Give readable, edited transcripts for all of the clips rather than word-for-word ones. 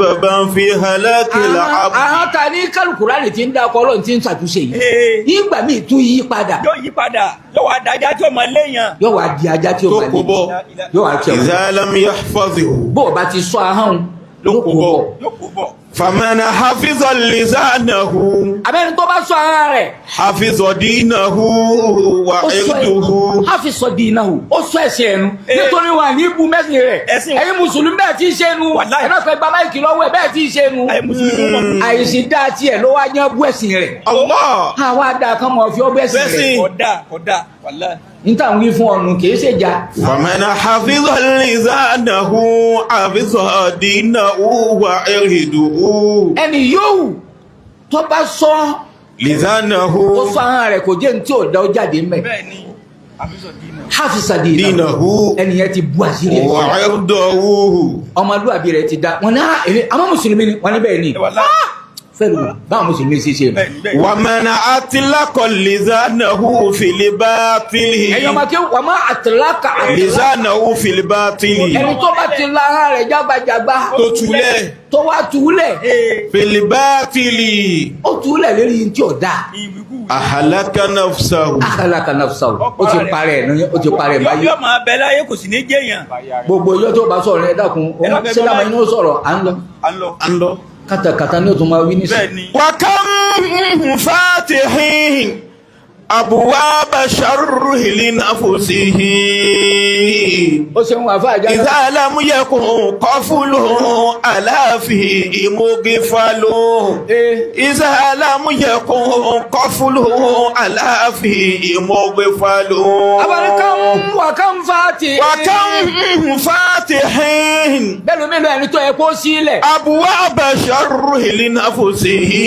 bàbá ń fi halaki làábù. àwọn ta ní kálukúránì tí ń dá ọkọ ọlọ́run tí ń ṣàtúnṣe yìí nígbà míì tún yí padà. yóò yí padà yóò wá dájá tí ó máa léèyàn. yóò wá di ajá tí ó máa kó bọ́ yóò wá tiẹ̀ wọ́n. idha lam yahfazhu. bó o bá ti sọ ahọ́n ló kó bọ̀. yóò kó bọ̀. faman hafiza lisanahu. abẹ́ni tó bá sọ ara rẹ̀. hafiza dinahu wa irduhu. hafiza dinahu ó sọ ẹ̀sìn ẹnu nítorí wà ní ibú mẹ́sìn rẹ̀ ẹ̀yin mùsùlùmí bẹ́ẹ̀ tí í ṣe nu ẹ̀rọ fẹ́ gba máìkì lọ́wọ́ ẹ̀ bẹ́ẹ̀ tí í ṣe nu àìsí dá tiẹ̀ ló wá yán bú ẹ̀sìn rẹ̀. Allah. àwa dá kan mọ̀ fi ọ́ bẹ́ẹ̀ sìn rẹ̀. kódà wàláhì. níta ń wí fún ọ̀nù kì í ṣe jà. faman hafiza lisanahu hafiza dinahu wa irduhu. ẹni yóò tó bá sọ lisanahu. ó sọ ahọ́n rẹ̀ kò jẹ́ ní tí ò dá ó jáde mẹ́. bẹ́ẹ̀ni àfisọ dínà. hafisa dinahu. ẹni yẹn ti bú àṣírí ẹ̀. wa irduhu. ọmọlúwàbí rẹ̀ ti dá wọn ní àwọn mùsùlùmí ni wọn ní bẹ́ẹ̀ ni fẹ́ẹ̀lú báwọn mùsùlùmí ṣe ṣe. wa man atlaqa lisanahu fil batili. ẹ̀yin ọmọ kí wọ́n máa àtìlákà lisanahu fil batili. ẹni tó bá ti la ara rẹ̀ jágbajàgba tó túlẹ̀. tó wá túlẹ̀ fil batili. ó túlẹ̀ lórí tí ò dáa. ahalaka nafsahu. akálàkà nafsahu ó ti parẹ́ ẹ̀ ó ti parẹ́ ẹ̀ báyìí. yóò máa bẹ láyé kò sì ní jẹyàn. gbogbo ìjọ tó bá sọ̀rọ̀ ẹ dákun sílámà inú sọ̀rọ̀ à ń lọ à ń lọ. kátàkátà ní o tún máa wí nísìnyí. bẹ́ẹ̀ni. wa kam fatihin abwaba sharri li nafsihi. ó ṣe ń wà fún àjá idha lam yakun qaflu ala fi mughfalu. idha lam yakun qaflu ala fi mughfalu. abarika wà kán fàtì. wa kam fatihin bẹ́ẹ̀ ló mélòó ẹni tó yẹ kó sílẹ̀. abwaba sharri li nafsihi.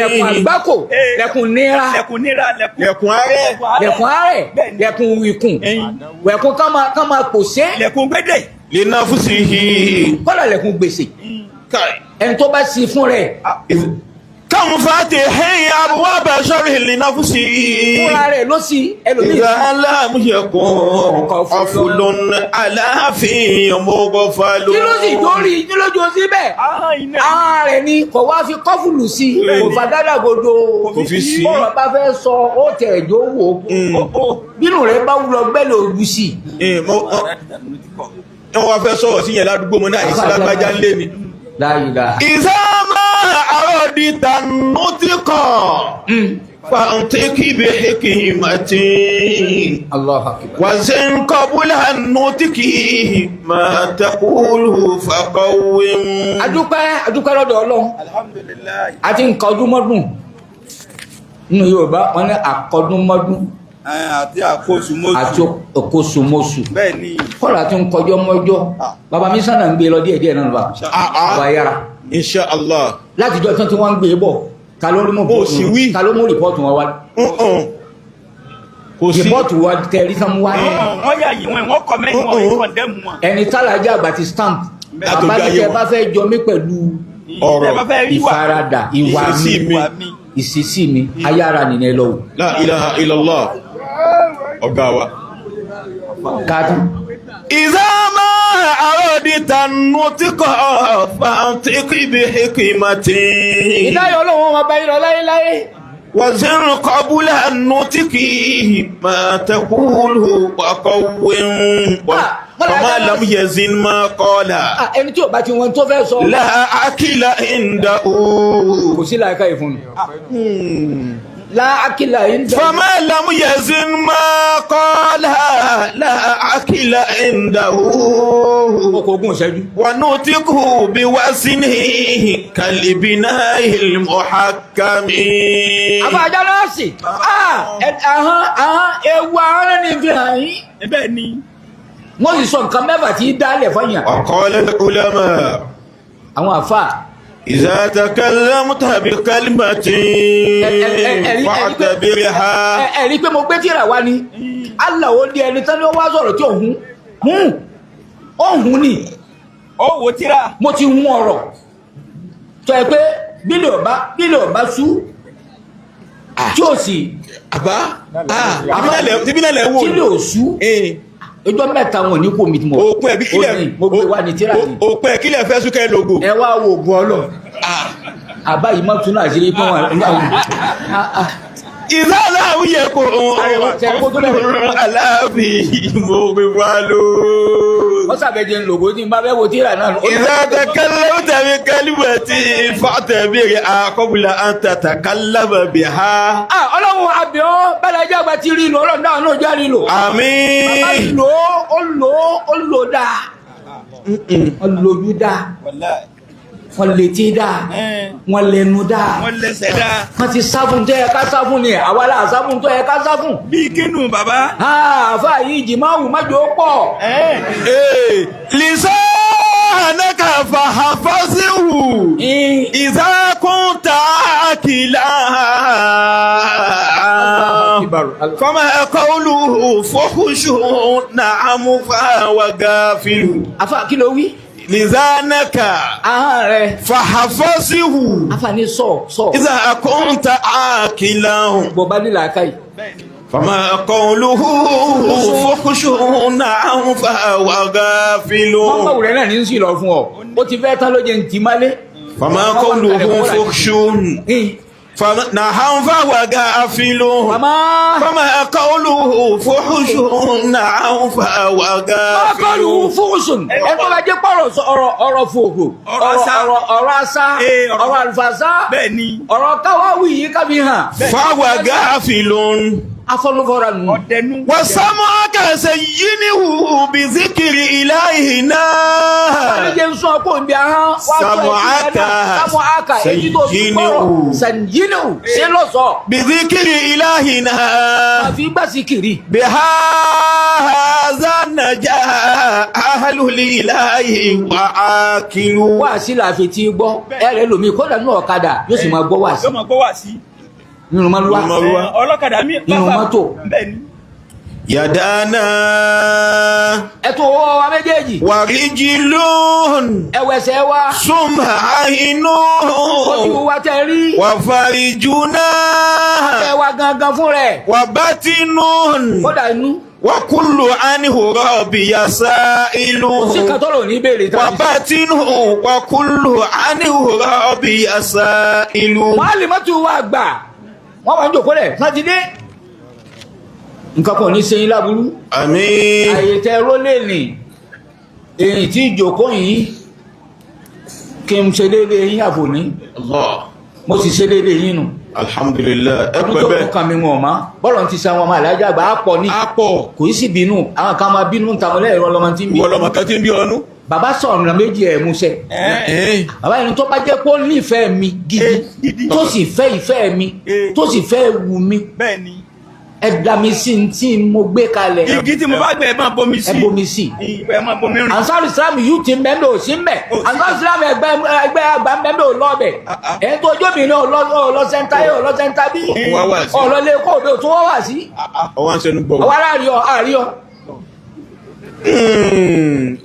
lẹ̀kùn àgbákò lẹ̀kùn nira lẹ̀kùn níra lẹ̀kùn àárẹ̀. lẹ̀kùn àárẹ̀ lẹ̀kùn ikùn lẹ̀kùn ká máa pòṣé lẹ̀kùn gbédè. li nafsihi. kọ́lá lẹ̀kùn gbèsè Kai. ẹni tó bá sí fún rẹ̀ kam fatihin abwaba sharri li nafsihi. fúnra rẹ̀ ló sí ẹlòmíì. idha lam yakun qaflun ala fi mughfalu. kí ló sì dórí kí ló jọ síbẹ̀. ara rẹ̀ ni kò wá fi kọ́fùlù sí kò fàgádàgodo Kò fi sí. bọ́ọ̀rọ̀ bá fẹ́ sọ ó tẹ̀ ẹ̀jọ́ wò ó bínú rẹ̀ bá wúlọ gbẹ́lẹ̀ ògùn sí. wọ́n wá fẹ́ sọ̀rọ̀ sí yẹn ládùúgbò mọ́ náà ìsìlágbájá ń lé ni. láyìlá. ìsámá àròdìtà nùtìkọ̀ fàǹtẹ́kì bí hikmati Allahu akbar. wàzín kọ́bùlà nùtìkì máa taqulu faqawwim. adúpẹ́ lọ́dọ̀ Ọlọ́run alhamdulilayi. àti nǹkan ọdún mọ́dún nínú Yorùbá wọn ní àkọdún mọ́dún àti àkóso mọ́tò. àti òkòsù mọ́sù bẹ́ẹ̀ni. kọ́lá tí ń kọjọ́ mọ́jọ́ bàbá mi sànà ń gbé lọ díẹ̀díẹ̀ náà lọ́wọ́ àwa yára insha Allah. látijọ́ tí wọ́n ń gbé bọ̀ ta ló mú Ó sì wí. ta ló mú rìpọ́ọ̀tù wọn wá kò sí. rìpọ́ọ̀tù wa tẹ̀rí sánmú wá wọ́n yà yìí wọ́n kọ́mẹ́ntì wọn yìí wọ́n dẹ́mu wọn. ẹni tálájà àgbà ti stamp Látọjú bàbá mi ayé tẹ wọn. bá fẹ́ jọ mí pẹ̀lú ọ̀rọ̀ Ẹ bá fẹ́ rí wà. ìfaradà ìwà ìṣesí mi mi. ìṣesí mi ayára nìyẹn lọ́wọ́ La ilaha illallah. ọ̀gá wa. káàtó. ìsámá àròdìtà nùtìkọ̀ fàǹtẹ́kì bí hikmati ìdáyọ̀ Ọlọ́run ọmọ báyìí lọ láyéláyé. wàzín kọ́bùlà nùtìkì máa taqulu faqawwim. fama lam yazin ma qala ẹni tí ò bá ti wọn tó fẹ́ sọ la akila indahu. kò sí láìka ìfún láàkìlà yìí ń فما لم يزن ما قال لا أكل عنده ọkọ̀ ogun ìṣẹ́jú. ونطقه بوزنه كالبناء المحكم. àbájá náà sì ahọ́n ewu ahọ́n ní fi hàn yín. bẹ́ẹ̀ ni. wọ́n sì sọ nǹkan mẹ́fà tí í dálẹ̀ fọyín. وقال العلماء àwọn àfà إذا تكلمت بكلمة فاعتبرها. ẹ̀rí pé mo gbé tíra wá ni Allah ó di ẹni tán ni ó wá sọ̀rọ̀ tí òhun ni ó wo tíra. mo ti hun ọ̀rọ̀ tó ẹ pé bílẹ̀ ọba sú tí ó sì àbá tíbílẹ̀ wò tí lè sú ọjọ́ mẹ́ta wọn ní kò mi tí mo. òpin ẹ̀bí kílẹ̀ mo gbé wá ní tíra yìí. òpin ẹ̀ kílẹ̀ fẹ́ súnkẹ́ lógo. ẹ wá wo ògùn ọlọ. àbá yìí má tún náà ṣe é fún wa. ìsáàlá àwùyẹ kò aláàbí mo gbé wá ló. wọ́n sàbẹ̀jẹ̀ lògó tí n bá fẹ́ wo tíra náà. ìsáàtà kálẹ̀ ó tẹ̀mí kálíwẹ̀ tí fàtẹ̀mí rẹ̀ àkọ́bùlà àǹtàtà kálàbà bì ha. ọlọ́run àbíọ́ bẹ́ẹ̀ ẹjẹ́ àgbà ti rí lò ọlọ́run náà náà já rí lò. àmín. bàbá lò ó dáa. wọ́n lójú dáa. wọ́n létí dáa. wọ́n lẹ́nu dáa. wọ́n lẹ́sẹ̀ dáa. wọ́n ti sáfún tó yẹ ká sáfún ni àwa la sáfún tó yẹ ká sáfún. bí kínú bàbá. àfa yìí jìmáwù májò pọ̀. lisanaka fahafasihu idha kunta akila fama qawluhu fuhshun na'am fa wa gafilu. àfa kí ló wí. lisanaka fahafasihu àfa ní sọ. idha kunta akila. bọ̀bá nílà káyì. فما قوله فحش نعم فهو غافل. mọ́mọ́ rẹ̀ náà ní í sì lọ fún ọ ó ti fẹ́ tán ló jẹ́ ntì málé. فما قوله فحش نعم فهو غافل. فما قوله فحش نعم فهو غافل. ما قوله فحش ẹ tó bá jẹ́ pọ̀rọ̀ ọ̀rọ̀ fòògùn ọ̀rọ̀ àṣà ọ̀rọ̀ àlùfàṣà ọ̀rọ̀ káwáwì yìí kábí hàn. فهو غافل. afọlùfọra nù. وسمعك سينه بذكر إلهنا. àbájẹ́ ń sọ kó n bí ahọ́n. سمعك سينه ṣé ló sọ. بذكر إلهنا. àfi gbàsíkiri. بهذا نجا أهل الإله وعاكلوا. wá sí làáfi tí gbọ́ ẹ̀rẹ́ lomi kódà ní ọ̀kadà yóò sì máa gbọ́ wá sí. yóò máa gbọ́ wá sí. nínú mọ́lúwà ọlọ́kadà mi nínú mọ́tò. yàdáná. ẹ̀tọ́ owó wa méjèèjì. wàríjìlún. ẹ̀wẹ̀sẹ̀ wa. súnmọ́ àìnú. ojú wa tẹ rí. wàfàríjúná. ẹ wa gangan fún rẹ̀. wàbátínú. kódà inú. wàkúlù ánìhùrọ̀ bìyàsá ìlú. sí katọ́lọ̀ ní ìbéèrè tàbí. wàbátínú wàkúlù ánìhùrọ̀ bìyàsá ìlú. wọ́n á lè mọ́tò wa gbà. wọ́n wà ń jòkó rẹ̀ sátidé nǹkan kan ní sẹ́yìn láburú. àmín. àyè tẹ rólé nì èyí tí ìjòkó yìí kí n ṣe déédéé yín àbò ní. mo sì ṣe déédéé yín nù. alhamdulillah ẹ ọdún pẹ tó bẹ́ẹ̀. kún kan mi wọn ma bọ́lọ̀ ti sa wọn ma alájà àgbà á pọ̀ ní. kò í sì bínú àwọn kan máa bínú tàmílẹ̀ ìrọ̀ lọ́mọ tí ń bí. wọlọmọ kan tí ń bí ọnu. bàbá sọ̀rọ̀ ọ̀nà méjì ẹ̀ múṣẹ́. bàbá ẹni tó bá jẹ́ pé ó nífẹ̀ẹ́ mi gidi tó sì fẹ́ ìfẹ́ mi tó sì fẹ́ wù mí ẹ dá mi sí ní tí mo gbé kalẹ̀. igi tí mo bá gbẹ ẹ máa bomi sí. ẹ bomi sí. ẹ máa bomi rìn. Ansar Islam yìí ti mẹ́mẹ́ ò sí mẹ́. Ansar Islam ẹgbẹ́ àgbà mẹ́mẹ́ ò lọ́ọ̀bẹ̀. ẹ̀ tó ojú mi ní ọlọ́sẹ̀ntà yìí ọlọ́sẹ̀ntà bí. ọlọ́lẹ̀ kó o bẹ o tó wọ́n wà sí. ọwọ́ ń sẹnu gbọ́. ọwọ́ àárí ọ.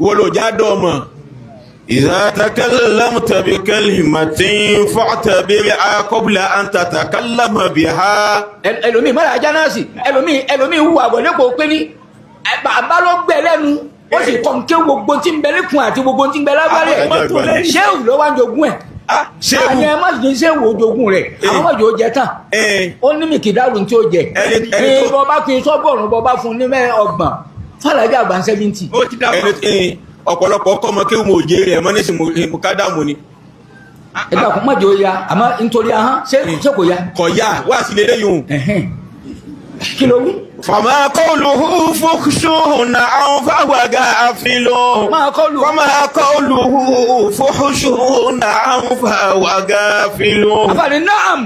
wọ́n lò já dọ́ ọmọ. إذا تكلمت بكلمة فاعتبرها قبل أن تتكلم بها. ẹlòmíì mọ́ra ajá náà sì ẹlòmíì hùwà àgbọ̀dẹ́pọ̀ pé ní bàbá ló gbẹ lẹ́nu ó sì kọ́ nké gbogbo tí ń bẹ lẹ́kùn àti gbogbo tí ń bẹ lágbára ẹ̀ ṣéwù ló wá ń jogún ẹ̀ àní ẹ má sì ní ṣéwù ojogún rẹ̀ àwọn ọmọ yóò jẹ tán ó ní mìkìdárù tí ó jẹ bọ́ bá fi sọ́bọ̀rùn bọ́ bá fún ní ọgbọ̀n fàlàjà àgbà 70. ọ̀pọ̀lọpọ̀ ọkọ̀ ọmọ kéwù mo jèrè ẹ̀ mọ́ ní sinmi mo ká dààmú ni. ẹ dàkún má jẹ́ ó ya àmọ́ nítorí ahọ́n ṣé kò ya. kò ya wá sí lélẹ́ yòó. kí ló wí. fama qawluhu fuhshun na'am fahuwa ghafilun. fama qawluhu fuhshun na'am fahuwa ghafilun. àfààní naam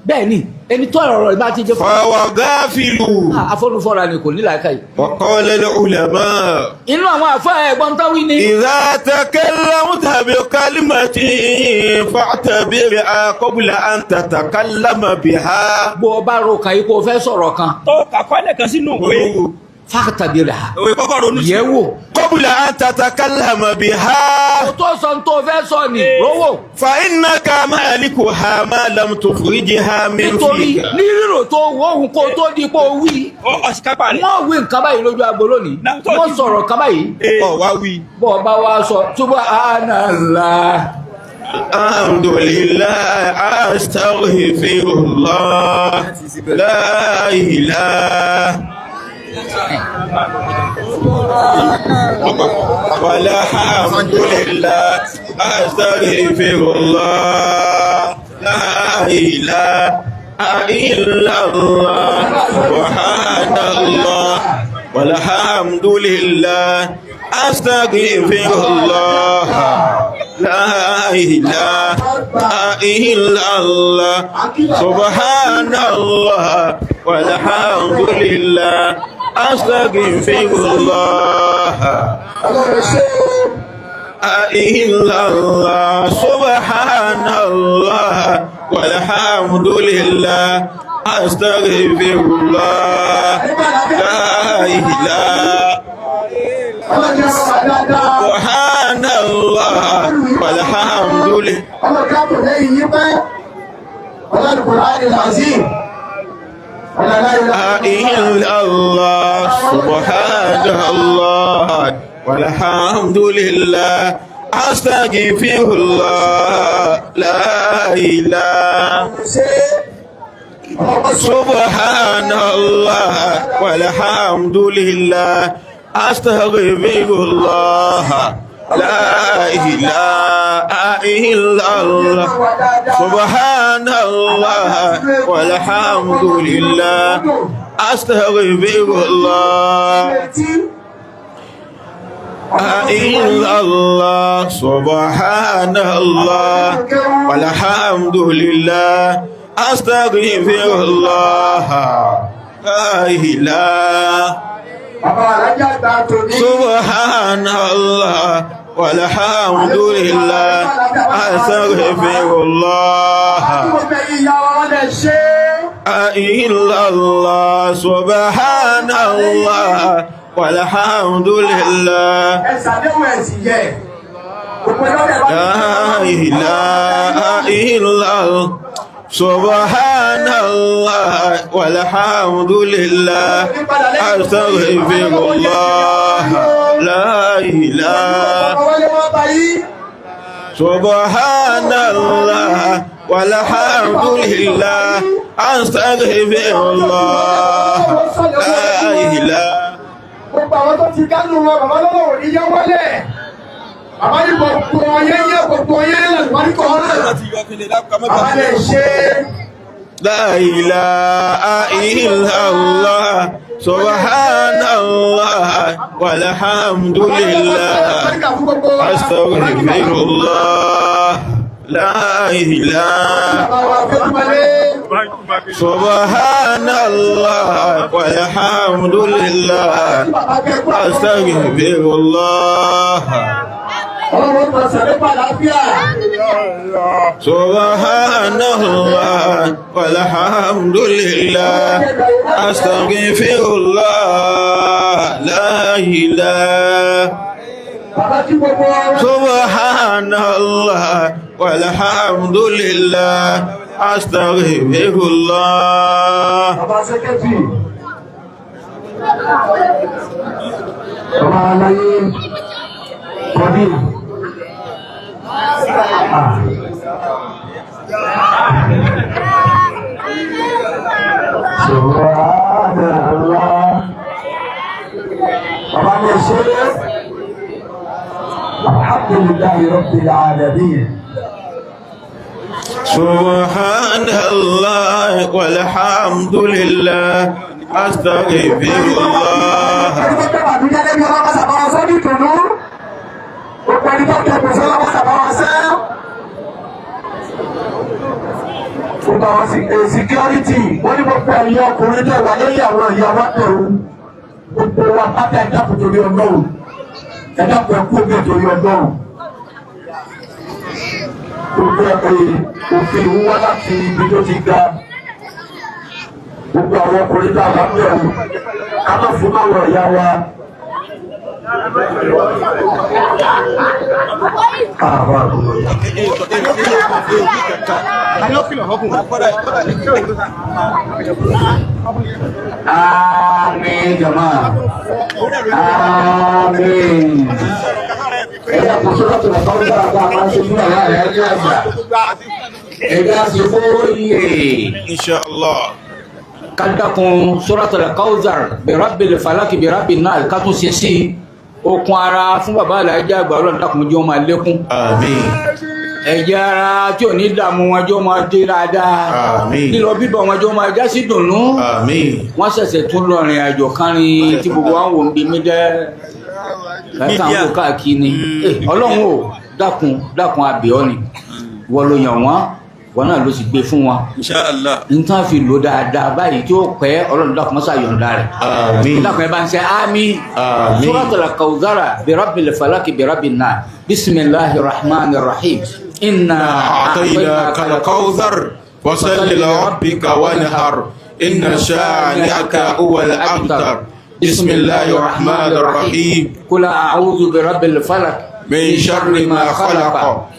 bẹ́ẹ̀ ni ẹni tó ọ̀rọ̀ ìbá ti jẹ́ fún. fahuwa ghafilun. afọ́nufọ́ra ni kò ní làákàyè. wa qala al-ulama. inú àwọn àfọ́ ẹ̀gbọ́n tó wí ni. idha takallamta bi kalimatin fa'tabirha qabla an tatakallama biha. bó o bá ro kàn yìí kó o fẹ́ sọ̀rọ̀ kan. tó kàkọ́lẹ̀ kan sínú ìwé. fàtàbíra òwe kọ́kọ́ ronú sí. yẹ̀ wò. قبل أن تتكلم بها kò tó sọ tó fẹ́ sọ ni rówó. فإنك مالكها ما لم تخرجها من nítorí فيك. ní rírò tó wọ ohun kó tó di kó wí. ọ̀sìkápá rẹ̀. wọ́n wí nǹkan báyìí lójú agbo lónìí. wọ́n sọ̀rọ̀ nǹkan báyìí. wá wí. bọ́ ọba wa sọ subhanallah. الحمد لله أستغفر الله لا إله ولا حمد لله أستغفر الله لا إله إلا الله سبحان الله والحمد لله أستغفر الله لا إله إلا الله سبحان الله والحمد لله أستغفر الله إلا الله سبحان الله والحمد لله أستغفر الله لا إله سبحان الله والحمد لله لا إلا الله سبحان الله والحمد لله أستغفر الله لا إله سبحان الله والحمد لله أستغفر الله لا إله إلا الله سبحان الله والحمد لله أستغفر الله إلا الله سبحان الله والحمد لله أستغفر الله لا إله سبحان الله والحمد لله أستغفر الله إلا الله سبحان الله والحمد لله لا إله إلا الله سبحان الله والحمد لله أستغفر الله لا إله سبحان الله والحمد لله أستغفر الله لا إله gbogbo àwọn tó ti kánú wọn bàbá lọ́wọ́ ò ní yẹ wọlé bàbá ní gbogbo ọyẹ́ yẹ gbogbo ọyẹ́ lẹ́nu kọ́ ọ́nà bàbá lè ṣe. لا إله إلا الله سبحان الله والحمد لله أستغفر الله لا إله سبحان الله والحمد لله أستغفر الله سبحان الله والحمد لله أستغفر الله لا إله سبحان الله والحمد لله أستغفر الله سبحان الله الحمد لله رب العالمين سبحان الله والحمد لله أستغفر الله security wọ́n ní gbogbo ẹ̀yìn ọkùnrin tẹ̀ wà lórí àwọn ìyàwó ẹ̀rù gbogbo wa pátá ẹ̀dá kò torí ọlọ́run ẹ̀dá kò ẹ̀kú omi torí ọlọ́run gbogbo òfin wá láti ibi tó ti ga gbogbo àwọn ọkùnrin tó àwọn bẹ̀rù ká má fún ọ̀rọ̀ ìyá wa. Amin jamaah. Amin. Ẹ̀yà kò sọ́dọ̀ tó lọ sọ́dọ̀ àgbà máa ń ṣe fún ọ̀la rẹ̀ ní àgbà. Ẹ̀yà sì fowó yìí. Inshallah. Kádàkùn Suratul Kawthar Birabbil Falaki Birabbin Nas ká tún ṣe sí okun ara fún bàbá Alhaji àgbà Ọlọ́run dákun jẹ́ ó máa lékún. Àmín. Ẹ̀jẹ̀ ara tí ò ní dààmú wọn jẹ́ ó máa dé dáadáa. Àmín. Lílọ bíbọ̀ wọn jẹ́ ó máa já sí dùnnú. Àmín. Wọ́n ṣẹ̀ṣẹ̀ tún lọ rìn àjò kárin tí gbogbo wọn wò ń bí mí dẹ́ látàwọn káàkiri. Ọlọ́run ò dákun àbẹ̀ọ́ ni wọ́n ló yàn wọ́n wọn náà ló sì gbé fún wọn. Inshallah. Nǹkan fi lò dáadáa báyìí tí ó pẹ́ Ọlọ́run dákun mọ́sá yọ̀ǹda rẹ̀. Àmín. Dákun ẹ bá ń ṣe àmín. Àmín. Suratul Kawthar Birabbil Falaki Birabbin Nas Bismillahir Rahmanir Rahim. Inna أعطيناك الكوثر فصل لربك وانهر إن شانئك هو الأبتر بسم الله الرحمن الرحيم قل أعوذ برب الفلق من شر ما خلق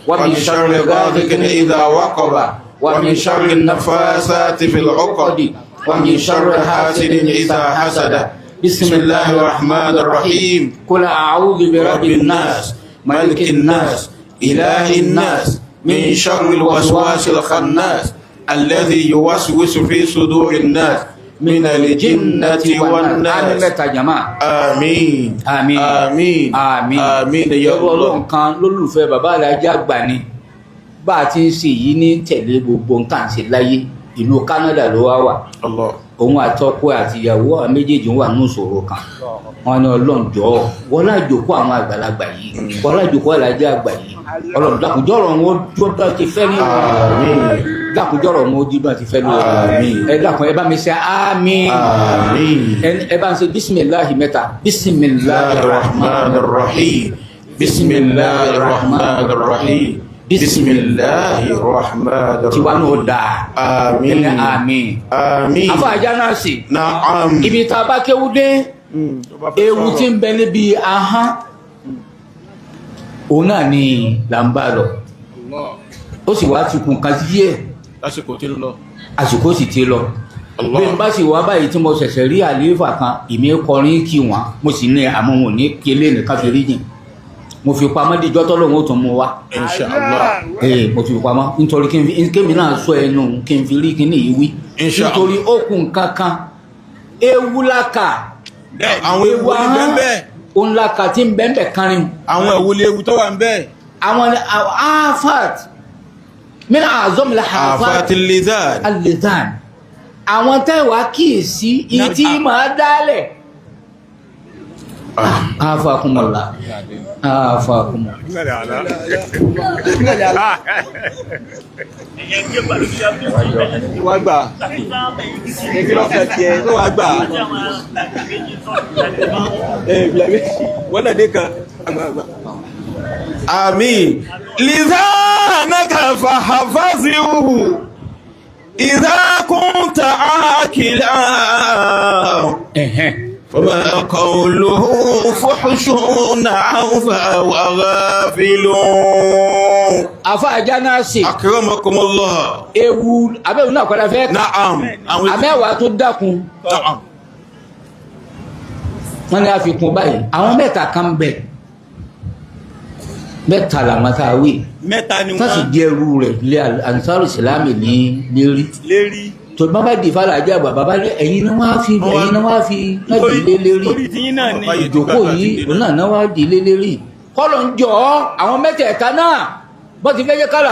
ومن شر غاسق إذا وقب ومن شر النفاثات في العقد ومن شر حاسد إذا حسد بسم الله الرحمن الرحيم قل أعوذ برب الناس ملك الناس إله الناس من شر الوسواس الخناس الذي يوسوس في صدور الناس من الجنة والناس آمين آمين آمين آمين آمين يا Ọlọ́run الله. kan lólùfẹ́ bàbá Alhaji àgbà ni bá a ti ń ṣe yìí ní tẹ̀lé gbogbo nǹkan ṣe láyé ìlú Canada ló wá wà الله òun àtọkọ àti ìyàwó àwọn méjèèjì wà ní ìṣòro kan wọn ní Ọlọ́run jọ̀ọ́ wọlá ìjókòó àwọn àgbàlagbà yìí wọlá ìjókòó Alhaji àgbà yìí Ọlọ́run dákúnjọ́rọ̀ wọn tó bá ti fẹ́ ní dákúnjọ́rọ̀ wọn ó di bá ti fẹ́ ní ẹ dákun ẹ bá mi ṣe àmín ẹ bá ń ṣe bísímìláhì mẹ́ta bísímìláhì الرحمن الرحيم بسم الله الرحمن الرحيم بسم الله الرحمن tiwa الرحيم náà dáa آمين àmín آمين àfọ àjà náà sì نعم ibi tá a bá kéwú dé ewu tí ń bẹ níbi ahọ́n òun náà ni là ń bá lọ ó sì wá tukùn kan sí yẹ lásìkò tí ń lọ. àsìkò sì ti lọ bí n bá sì wá báyìí tí mo ṣẹ̀ṣẹ̀ rí àlééfà kan ìmí kọrin kí wọn mo sì ní àmọ́ wọn ò ní kélé nìkan fi rí yìn mo fi pamọ́ díjọ́ tọ́lọ́run ó tún mú wa Inshallah. mo fi pamọ́ nítorí kémi náà sọ ẹnu kí n fi rí kíní yìí wí Inshallah. nítorí okùn kankan ewu laka àwọn ewu ní bẹ́ẹ̀ òun laka tí ń bẹ́ẹ̀ kárin àwọn ewu léwu tó wà ń bẹ́ẹ̀. àwọn afat mina azom la àfàtì afat lizard. alizan àwọn tẹ́wàá kíyèsí iye tí máa dálẹ̀ afakumọ̀lá afakumọ̀ wá gbà kí ló fẹ́ tiẹ̀ tó wá gbà wọ́n náà dé kan àgbààgbà. آمين لسانك فحفظه إذا كنت عاكلا فما قوله فحش نعم فهو غافل afa ajanasi أكرمكم الله. ewu abẹ́wò náà kọ́lá fẹ́ نعم amẹ́wàá tó dákun نعم wọ́n ní àfikún báyìí àwọn mẹ́ta kan bẹ̀ mẹ́ta làwọn tá a wí mẹ́ta ni wọ́n sì wọ́n jẹ́ ẹrú rẹ̀ lé Ansaru Islámì ní lérí lérí tó bá bá di fàlà ajá bàbá ní ẹ̀yin náà wá fi láti lé lérí orí tiyín náà ni ìjókòó yìí òun náà wá di lé lérí kọ́lọ̀ ń jọ àwọn mẹ́tẹ̀ẹ̀ta náà bọ́ ti fẹ́ jẹ́ kára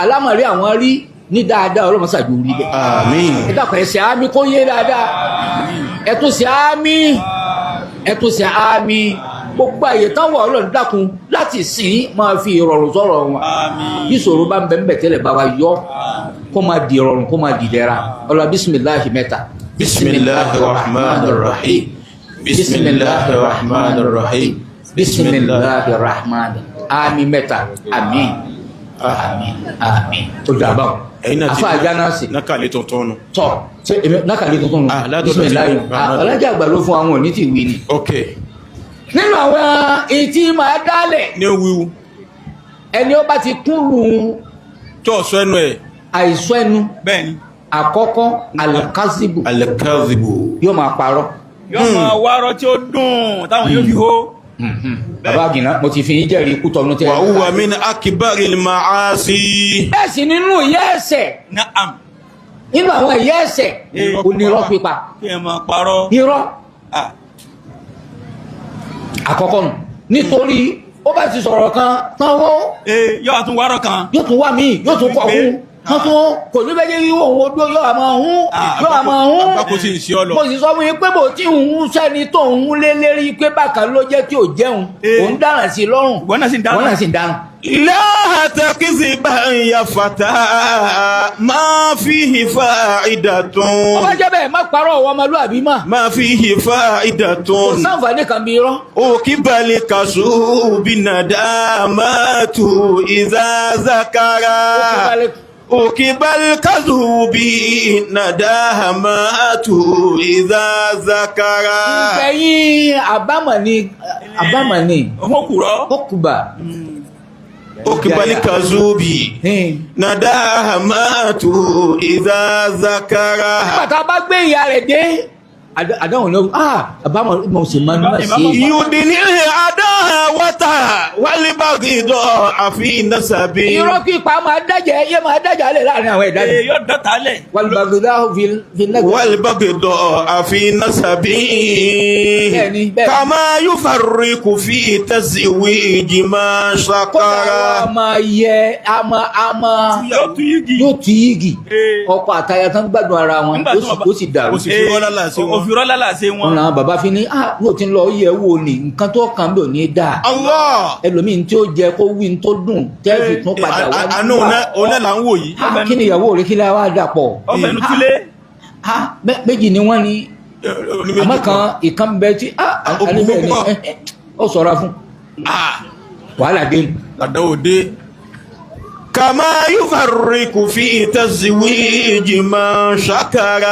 alámọ̀rí àwọn rí ní dáadáa ọlọ́mọsàgbò rí bẹ́ẹ̀ آمين ẹ dákun ẹ ṣe àmì kó yé dáadáa ẹ tún ṣe àmì ẹ tún ṣe àmì gbogbo àyè táwọn Ọlọ́run dákun láti sìn máa fi ìrọ̀rùn sọ̀rọ̀ wọn bí ìṣòro bá ń bẹ ń bẹ tẹ́lẹ̀ bá wa yọ kó máa di ìrọ̀rùn kó máa di ìdẹ̀ra ọlọ́ bísímìláhì mẹ́ta. بسم الله الرحمن الرحيم بسم الله الرحمن الرحيم bísímìláhì rahman àmì mẹ́ta àmín àmín àmín ó dàbà ẹ̀yin náà ti afa Àjánásì nákàlẹ̀ tuntun nù. tọ́ ṣe èmi nákàlẹ̀ tuntun nù bisimilayi alájà àgbà ló fún àwọn òní tí wí ni. ok. nínú àwọn etí máa dálẹ̀ ní wíwú. ẹni ó bá ti kúrú tó ọ̀sọ́ ẹnu ẹ̀. àìsọ ẹnu bẹ́ẹ̀ni àkọ́kọ́ alakazibu alakazibu. yóò máa parọ́. yóò máa wárọ tí ó dùn táwọn yóò fi hó. bàbá àgìnà mo ti fi yín jẹ́rìí ikú tọ́nu tẹ́. wa huwa min akbaril maasi. bẹ́ẹ̀ sì nínú ìyá ẹ̀ṣẹ̀ Naam. nínú àwọn ìyá ẹ̀ṣẹ̀ onírọ́ pípa kí ẹ máa parọ́. irọ́ Ah, àkọ́kọ́ nù nítorí ó bá ti sọ̀rọ̀ kan tán ó yóò tún wárọ kan. yóò tún wà míì yóò tún kọ̀ hún wọ́n tún kò ní bẹ́ẹ̀ yí òun ojú yóò àmọ́ hún yóò àmọ́ hún àgbákò sì ń ṣe ọ lọ. mo sì sọ fún yín pé bò tí òun sẹ́ni tó òun lé lérí pé bákan ló jẹ́ tí ò jẹun òun dáràn sí lọ́rùn Wọ́n náà sì ń dáràn. wọ́n náà sì ń dáràn. لا تكذب يا فتى ما فيه فائدة ọba jẹ́ bẹ́ẹ̀ má parọ́ ọ̀wọ́ ọmọlúwàbí mà ما فيه فائدة kò sáǹfààní kan bí irọ́. أكبل كسوب ندامات إذا ذكر أكبل كذوب ندامات إذا ذكر ìgbẹ̀yìn àbámọ̀ ni ọmọkùrọ̀. ọkùbà. أكبل كذوب ندامات إذا ذكر nígbà tá a bá gbé ìyá rẹ̀ dé àdáhùn ló àbámọ̀ mo sì máa ń má sí i. يدني العداوة والبغضاء في نسب irọ́ pípa máa dájà lẹ̀ láàrin àwọn ẹ̀dá rẹ̀. yóò dọ́ta lẹ̀. والبغضاء في النسب. والبغضاء في نسب بẹ́ẹ̀ni. كما يفرق في تزويج ما kódà شكر wọ́n máa yẹ yóò tún yígi. yóò tú yígi ọkọ àtaya tán gbádùn ara wọn Nígbà tí ó sì dàrú. ó sì fi rọ́lá láàṣẹ wọn. òfìrọ́ lálàsẹ wọn. ọ̀nà bàbá fi ní yóò ti ń lọ yẹ wo ni nǹkan tó kàn bí ò ní dáa. Allah ẹlòmíín tí ó jẹ kó wí ní tó dùn tẹ́ẹ̀fì tún padà wá. àánú ọ̀nà là ń wò yìí. kí ni ìyàwó rẹ̀ kí lè wá dà pọ̀. ọfẹ nu túlé. méjì ni wọ́n ní àmọ́ kan ìkan bẹ tí alẹ́ ni ó sọ̀rọ̀ fún wàhálà dé. àdáwò dé. كما يفرق في تزويج ما شكر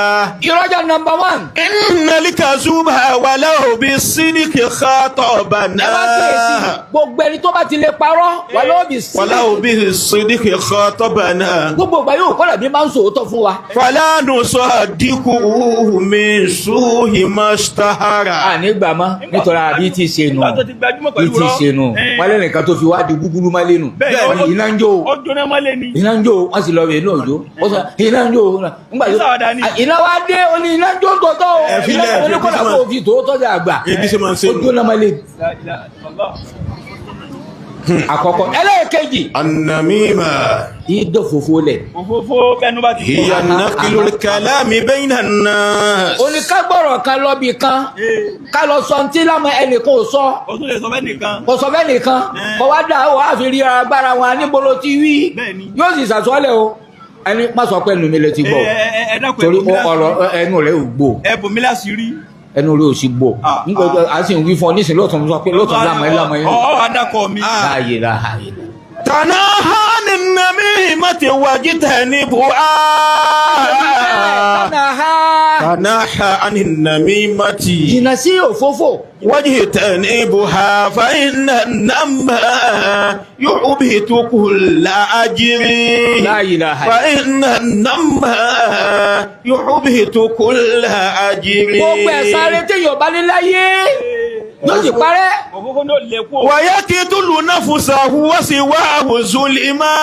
ìrọ́jà number one. إن الكذوب ولو بالصدق خاطبنا ẹ bá kíyèsí gbogbo ẹni tó bá ti lè parọ́ wà lọ́wọ́ bí sí. ولو بالصدق خاطبنا gbogbo ìgbà yóò kọ́lá bí máa ń sòótọ́ fún wa. فلا نصدقه من سوء ما اشتهر. àní gbà má nítorí àbí ti ṣe nù Nígbà tó ti gbajúmọ̀ bí pẹ̀lú ti rọ́. ṣe nù wálé nìkan tó fi wá di gúgúrú má lé nù. Bẹ́ẹ̀ iná ń jó ó jóná mọ́lẹ̀ ni. iná ń jó wọ́n sì lọ rè ní òjò ó sọ iná ń jó nígbà tó Sáwádà ni. iná wá dé ó ní iná ń jó tòótọ́ o Ẹ fi iná lẹ̀, oníkọ́lá fi kó o fi tòótọ́ jà gbà Ebi ṣe máa ń ṣe ó nù. jóná má lé. La ilaha illallah. àkọ́kọ́ ẹlẹ́ẹ̀kejì النميمة ìdòfòfò lẹ̀ òfófó bẹnu bá ti هي نقل الكلام بين الناس oníkágbọ̀rọ̀ kan lọ́bì kan ká lọ sọ ní tí lámọ ẹnìkan ò sọ ó tún lè sọ bẹ́ẹ̀ nìkan. kò sọ bẹ́ẹ̀ nìkan kò wá dà ó wá fi rí agbára wọn níbolo ti wí Bẹ́ẹ̀ni. yóò sì sàsọ́lẹ̀ o ẹni má sọ pé ẹnu mi lè ti gbọ́ ẹ dákun torí ẹbùn mi ọ̀rọ̀ láṣìírí. ẹnu rẹ̀ ò gbò ẹbùn mi láṣìírí. ẹnu rẹ̀ ò sì gbò nígbà tó a sì ń wí fún ọ nísìnyí lóòótọ́ sọ pé lóòótọ́ lámọ ẹ lámọ ẹ ọ̀ adakọ̀ mi. láàyè láàyè. تناهى عن النميمة واجتنبها تناهى عن النميمة jìnnà sí òfófó واجتنبها فإن النمى يحبط كل أجر لا إله إلا فإن النمى يحبط كل أجر gbogbo ẹ̀ sáré téèyàn bá ní láyé yóò sì parẹ́. òfófó náà lè kú. ويقتل نفسه وسواه ظلما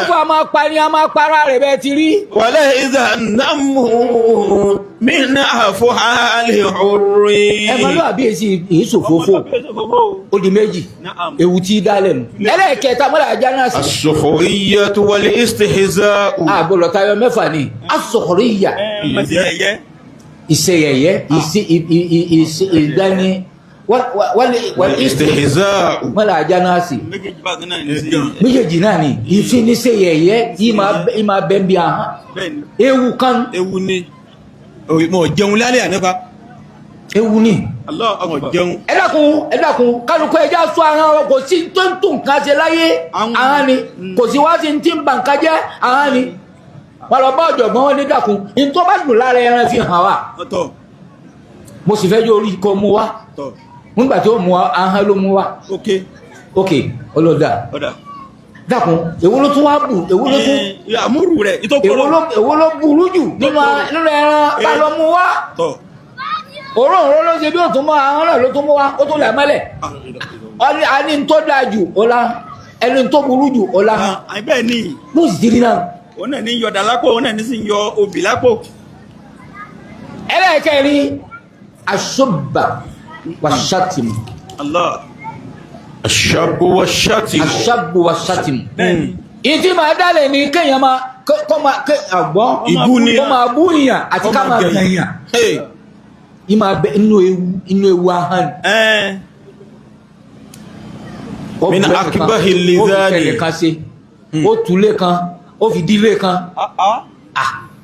gbogbo a máa pa ni a máa para rẹ̀ bẹ́ẹ̀ ti rí. ولئذ النم من أفعال حر ẹ máa lọ àbí èsì ìṣòfófó ó di méjì ewu tí dálẹ̀ nù. ẹlẹ́ẹ̀kẹta mọ́lá Àjánásì. السخرية والاستهزاء àgbọ̀lọ̀ tayọ mẹ́fà ni asọ̀kọ̀rìyà ìṣẹ̀yẹ̀yẹ́ ìgbani والاستهزاء mọ́lá Àjánásì. méjèèjì bákan náà ní sí i. méjèèjì náà ni ìfiniṣẹ̀yẹ̀yẹ́ yìí máa bẹ́ bí ahọ́n bẹ́ẹ̀ni ewu kan ewu ni mo jẹun lálẹ́ ànípa ewu ni. Allah ọmọ jẹun. ẹ dákun kálukú ẹja sọ àwọn kò sí tó ń tún nǹkan ṣe láyé àwọn ni kò sí wá sí ti ń bà nǹkan jẹ́ àwọn ni wọn lọ bá ọ̀jọ̀gbọ́n wọn ní dákun ní tó bá dùn lára ẹran fi hàn wá mo sì fẹ́ yóò orí kó mú wá nígbà tí ó mú wa ahọ́n ló mú wá ok ọlọ́dà dákun èwo ló tún wá bù èwo ló tún àmúrù rẹ̀ èwo ló burú jù nínú ẹran bá lọ mú wá òróǹro ló ṣe bí ó tún mọ́ ahọ́n náà ló tún mú wá ó tún lẹ̀ mọ́lẹ̀ ẹni tó dáa jù ọ̀la ẹni tó burú jù ọ̀la bẹ́ẹ̀ ni mo sì ti rí náà òun náà ní yọ̀dà lápò òun náà ní sì yọ obì lápò. ẹlẹ́ẹ̀kẹrin aṣọ́bà wàṣátìmù. Allah. aṣáàbù wàṣátìmù. aṣáàbù wàṣátìmù. ìdí máa dálẹ̀ ní kéèyàn máa kọ́ máa àgbọ́n kọ́ máa bú ìyàn àti ká máa gbẹ̀yàn. ìmọ̀ abẹ inú ewu ahọ́n. min akibahi lidani. ó fi kẹlẹ̀ kan ṣe ó túlé kan ó fi dílé kan.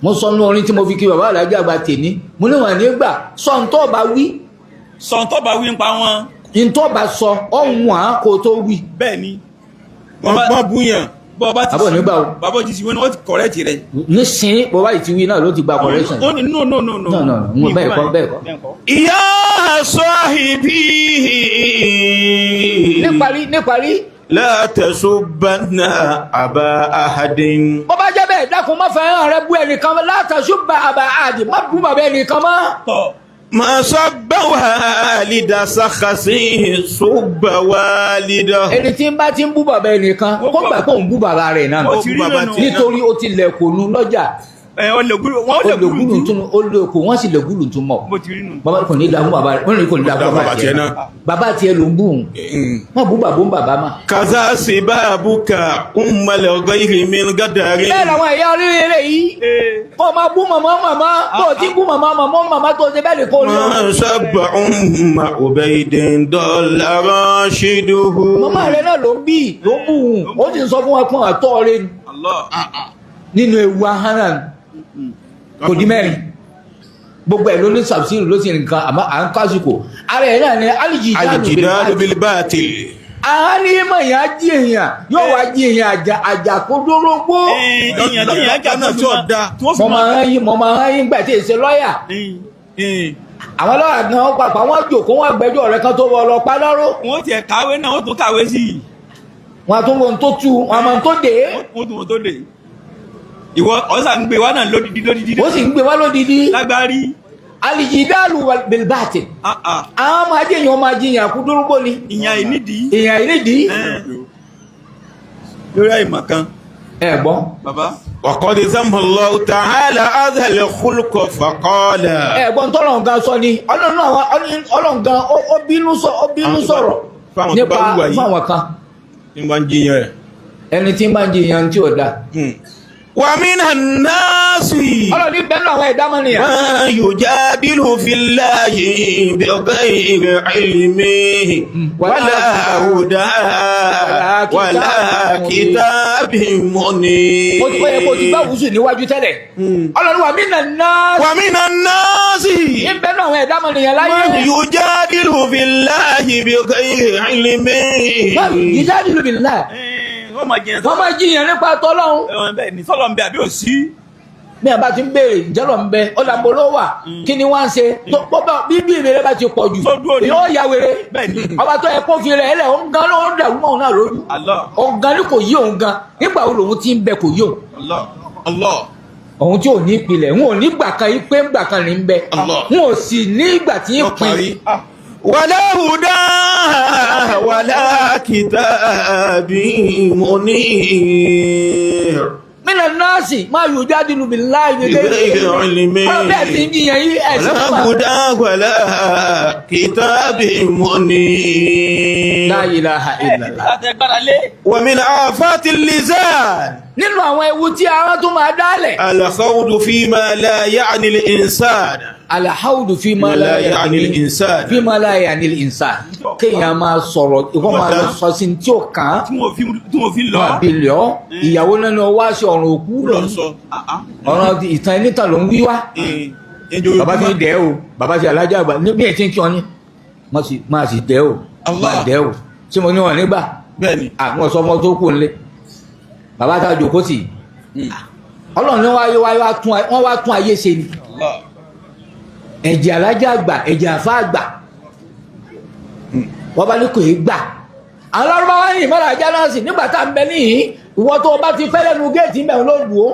mo sọ nínú orin tí mo fi kí bàbá alájà àgbà tèmi mo níwọ̀n nígbà sọ̀ǹtọ́ bá wí. sọ̀ǹtọ́ bá wí ń pa wọn. ntọ́ bá sọ ọ̀hún à kó tó wí. bẹ́ẹ̀ ni wọ́n bú yàn. bọ́ọ̀bá ti sọ bàbá ti sọ wọ́n ti kọ̀rẹ́tì rẹ̀. nísìnyí bọ́ọ̀bá ti wí náà ló ti gba correction. ó ní no. bẹ́ẹ̀ kọ́. ìyá sahibi. níparí. la tasubbanna aba ahadin. bó bá jẹ́ bẹ́ẹ̀ dákun má fẹ́ràn rẹ bú ẹnìkan la tasubba aba ahadin má bú bàbá ẹnìkan mọ́. ma sabba walida sakhasi subba walida. ẹni tí ń bá ti ń bú bàbá ẹnìkan kó gbà pé òun bú bàbá rẹ̀ náà nítorí ó ti lẹ̀kùnú lọ́jà. olùkù wọ́n sì lẹ̀gúlù tún mọ̀. bàbá kò ní dààmú bàbá rẹ̀ wọ́n ní kò ní dààmú bàbá tiẹ̀ náà. bàbá tiẹ̀ ló ń bú òun wọ́n bú bàbá ń bàbá mà. kaza sibabuka ummal ghayri min gadari. bẹ́ẹ̀ làwọn ẹ̀yà oríire yìí kó máa bú màmá tó ti bú màmá tó ti bẹ́ẹ̀ lè kó rí. ma sabba umma ubaydin dalla rashiduhu. màmá rẹ̀ náà ló ń bú òun ó sì ń sọ fún wa fún àtọ́ rẹ̀ nínú ewu ahánà kò di mẹ́rin gbogbo ẹ̀ ló ní sàbsírù ló sì nǹkan àmọ́ à ń kásìkò ara ẹ̀ náà ni alìjìdáàlù bil batil. àárín yà á jí èèyàn yóò wá jí èèyàn àjàkódórógbó. èèyàn tí èèyàn jà náà tí ò da. mo máa ń yín gbà tí èsè lọ́ọ̀yà. àwọn lọ́ọ̀yà gan pàpà wọ́n jòkó wọ́n gbẹ́jọ́ rẹ̀ kan tó wọ lọ pa lọ́rọ́. wọ́n tiẹ̀ kàwé náà wọ́n tún kàwé sí i. wọ́n tún wọn tó tu wọ́n máa tó dé. wọ́n tún wọn tó dé. ìwọ ọ̀sà ń gbé wá náà lódìdí. ó sì ń gbé wá lódìdí. lágbárí. alìjìdáàlù bil batil. àwọn máa jẹ́ èèyàn máa jiyàn kú dúrógbó ni. ìyàn ìnídìí. lórí àìmọ̀ kan. ẹ gbọ́. bàbá. وقد ذم الله تعالى هذا الخلق فقال. ẹ gbọ́ ntọ́lọ̀ gan sọ ni ọlọ́run gan ó bínú sọ̀rọ̀ nípa fáwọn kan. nígbà ń jiyàn rẹ̀. ẹni tí máa ń jiyàn tí ò da. ومن الناس. ọlọ́ni bẹ́ẹ̀ náà àwọn ẹ̀dá mọ́nìyàn. من يجادل في الله بغير علم ولا هدى ولا كتاب منير. mo ti pẹ́ kó o ti bá wùsùn níwájú tẹ́lẹ̀. ọlọ́ni ومن الناس. ومن الناس. bẹ́ẹ̀ náà àwọn ẹ̀dá mọ́nìyàn láyé. من يجادل في الله بغير علم. يجادل بالله. wọ́n máa jiyàn nípa tọ́lọ́hún. bẹ́ẹ̀ ni sọ́lọ́ ń bẹ àbí ò sí. bí a bá ti ń béèrè ìjọ́lọ̀ ń bẹ ọ̀làbọ̀ ló wà kí ni wọ́n ń ṣe bí ìbéèrè bá ti pọ̀ jù yóò ya wèrè ọba tó yẹ kó fi rẹ̀ ẹlẹ̀ òun gan ló ń dàrú mọ́ òun náà lójú òun gan ni kò yí òun gan nígbà wo lòun ti ń bẹ kò yí òun. òun tí ò ní ìpìlẹ̀ òun ò ní gbà kan yí pé ńgbà kan ní ń bẹ òun ò sì ní ìgbà tí ń pin. ولا هدى ولا كتاب منير. من الناس ما يجادل بالله بغير علم. ولا هدى ولا كتاب منير. لا إله إلا الله. ومن آفات اللسان. nínú àwọn ewu tí ara tó máa dálẹ̀. الخوض فيما لا يعني الإنسان. الخوض فيما لا يعني الإنسان. فيما لا يعني الإنسان. kéèyàn máa sọ̀rọ̀ ìwọ máa lọ sọ sí tí ó kàn án. tí mo fi lọ. máa bí lọ ìyàwó nínú wá sí ọ̀run òkú lọ. ọ̀ràn ìtàn ẹnìtàn ló ń wí wá. bàbá fi dẹ́ o bàbá ti alájà àgbà níbi ẹ̀ tí ń kí wọn ní máa sì dẹ́ o máa dẹ́ o tí mo ní wọn nígbà àwọn ọ̀sọ́ ọmọ tó kù nílé bàbá tá a jòkó sí ọlọ́run ní wọ́n wá tún ayé ṣe ni ẹ̀jẹ̀ alájà àgbà ẹ̀jẹ̀ àfa àgbà wọ́n bá ní kò í gbà àwọn lárúbáwá ní ìmọ̀ràn ajá náà sì nígbà tá à ń bẹ níyìn ìwọ tó o bá ti fẹ́ lẹ́nu géètì ń bẹ̀ ló lù ó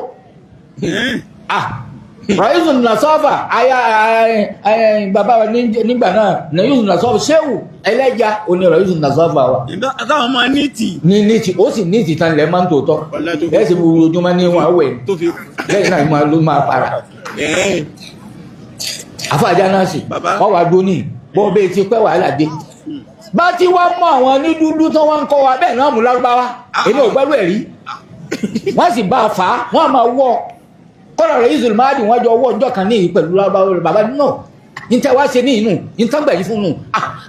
rọ̀yìnsùn nàṣọ́fà bàbá wa nígbà náà rọ̀yìnsùn nàṣọ́fà ṣéwù ẹlẹ́jà oní rọ̀yìnsùn nàṣọ́fà wa. àtàwọn ọmọ níìtì. ní níìtì ó sì níìtì tán lẹ́ máa ń tòótọ́ lẹ́sìn ojoojúmọ́ ní wọn àwẹ̀ lẹ́yìn náà ló máa para. àfàjà náà sì wọ́n wá dún ní bọ́ bẹ́ẹ̀ ti pẹ́ wàhálà dé. bá tí wọ́n mọ àwọn ní dúdú tó wọ́n ń kọ́ wa bẹ́ẹ̀ náà mú lárúbáwá èmi ò gbẹ́rú ẹ̀ rí wọ́n sì bá a fà á wọ́n á máa wọ́ kọ́lọ̀ rẹ̀ yìí zùlmáàdì wọ́n jọ ọwọ́ ọjọ́ kan ní pẹ̀lú bàbá náà níta wá ṣe ní inú níta gbà yìí fún un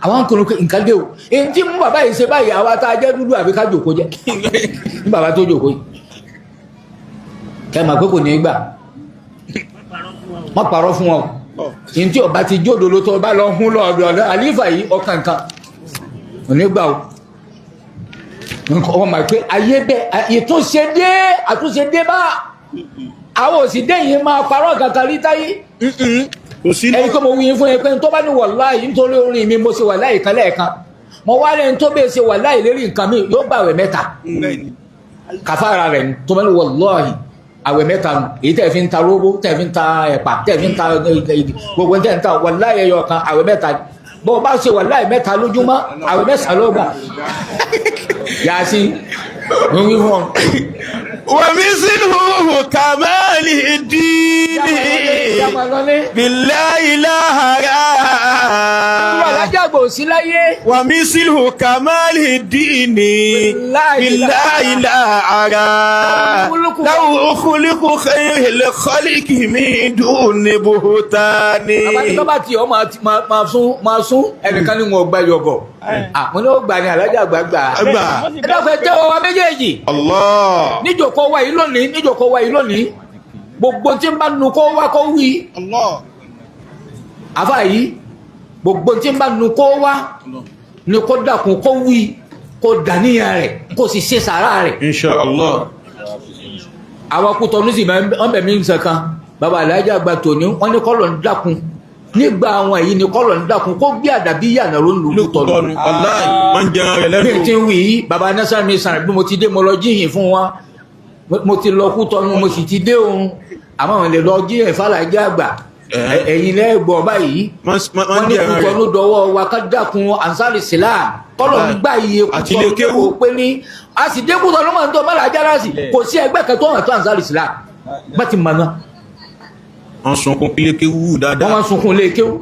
àwọn akọrin pé nǹkan dé o èyí tí mú bàbá yìí ṣe báyìí àwa tá a jẹ́ dúdú àbí ká jòkó jẹ́ ní bàbá tó jòkó yìí kẹ́ máa pé kò ní í gbà wọ́n parọ́ fún wọn ní tí ọba ti jódo ló tó bá lọ hún lọ́ọ̀dọ̀ àlífà yìí ọkàn kan ò ní gbà o wọ́n máa pé ayé bẹ́ẹ̀ àtúnṣe dé bá àwọn òsì dẹ́yìn máa parọ́ kankan rí táyé ẹni tó mo wí fún ẹ pé tó bá ní wàláhì nítorí orin mi mo ṣe wàláhì kan lẹ́ẹ̀kan mo wá lẹ́ni tó bẹ́ẹ̀ ṣe wàláhì lérí nǹkan mi yóò bá àwẹ̀ mẹ́ta kàfàrà rẹ̀ ni tó bá ní wàláhì àwẹ̀ mẹ́ta nù èyí tẹ̀ fi ń ta róbó tẹ̀ fi ń ta ẹ̀pà tẹ̀ fi ń ta gbogbo tẹ̀ ń ta wàláhì ẹyọ kan àwẹ̀ mẹ́ta bó bá ṣe wàláhì mẹ́ta lójúmọ́ àwẹ̀ mẹ́sàn-án ló gbà yàtí wọ́n wí fún ọ. ومثله كمال الدين بالله إله ومثله كمال الدين بالله إله لو خلق خير الخلق من دون بهتان. Bàbá tí ọ máa sún ẹnìkan ní wọn gbá yọ̀bọ̀. Mo ní ó gbà ní alájà gbàgbà. Ẹ dákun ẹ jẹ́ ọwọ́ méjèèjì. Allah. Níjòkó wa yìí lónìí gbogbo tí ń bá nu kó wá kó wí àfà yìí gbogbo tí ń bá nu kó wá ni kó dákun kó wí kó dàníyàn rẹ̀ kó sì ṣe sàárà rẹ̀. Inshallah. àwọn akútọ̀ ní sì wọ́n bẹ̀ mí ń sẹ̀kan bàbá alájà àgbà tòní wọ́n ní kọ́lọ̀ ń dákun nígbà àwọn èyí ni kọ́lọ̀ ń dákun kó gbé àdàbí yànà ló ń lù tọ̀nù. bí n ti wí bàbá anásà mi sàn bí mo ti dé mo lọ jíyìn fún wọn mo ti lọ kú tọnu mo sì ti dé òun àmọ́ àwọn lè lọ jí ẹ̀fàlàjẹ́ àgbà ẹ̀yìn lẹ́gbọ̀n báyìí wọ́n ní kú tọnu dọwọ́ wa ká dákun ansari islam kọ́lọ̀ ń gbà iye kú tọnu kó pé ní a sì dé kú tọnu mọ̀ ní tó mọ́lá ajára sí kò sí ẹgbẹ́ kẹtọ́ hàn tó ansari islam bá ti mọ̀ náà. wọ́n sunkún lékéwú dáadáa. wọ́n sunkún lékéwú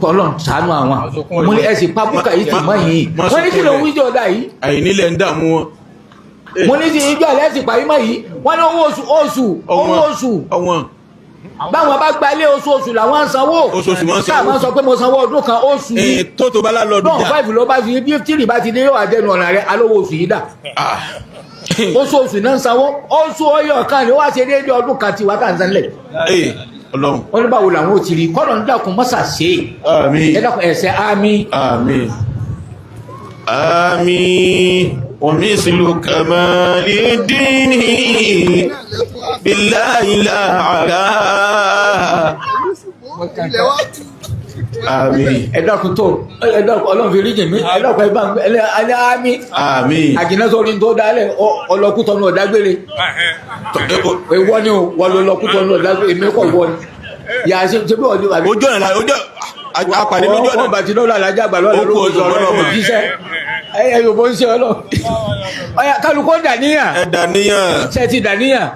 Ọlọ́run ṣàánú àwọn mo ní ẹ̀sìn pápúkà yìí ti mọ́ yìí wọ́n ní kí ló ń wíjọ́ ọ̀dà yìí. àìnílẹ̀ ń dààmú wọn. mo ní sí ijó alẹ́ sì parí mọ́ yìí wọ́n ní owó oṣù báwọn bá gba ilé oṣooṣù làwọn ń sanwó káàmọ́ sọ pé mo sanwó ọdún kan oṣù yìí tó bá lálọ́dún jà náà 5 ló bá fi bí 3 bá ti dé yóò àdẹnu ọ̀nà rẹ̀ alówó oṣù yìí dà oṣooṣù náà ń sanwó oṣù ọyọ kan ni wọ́n á ṣe déédéé ọdún kan tiwa tá à ń sanlẹ̀ wọ́n ní báwo làwọn ò ti rí kọ́nà ń dàkún mọ́sà ṣe é dákun ẹ̀sẹ̀ àmín. آمين ومثل كمال الدين بالله لا على آمين ẹ̀dàkùn tó ẹ̀dàkùn ọlọ́run fi ríjì mí ẹ̀dàkùn ẹ̀bá ẹ̀lẹ́ àmín àjìnà sórí tó dálẹ̀ ọlọ́kútọ̀ ní ọ̀dágbére ìwọ ni wọ́n lọ́kútọ̀ ní ọ̀dágbére èmi kọ̀ wọ́n ni yà á ṣe bí ọdún àbí ojú ọ̀nà apàdé lójú ọ̀nà ọmọ bàtí lọ́la alájà àgbà lọ́la ló kó sọ̀rọ̀ ọmọ jíṣẹ́ ẹ̀yẹ yóò bó ń ṣe ọlọ́ kálukọ́ dàníyàn ẹ̀ dàníyàn ṣe ti dàníyàn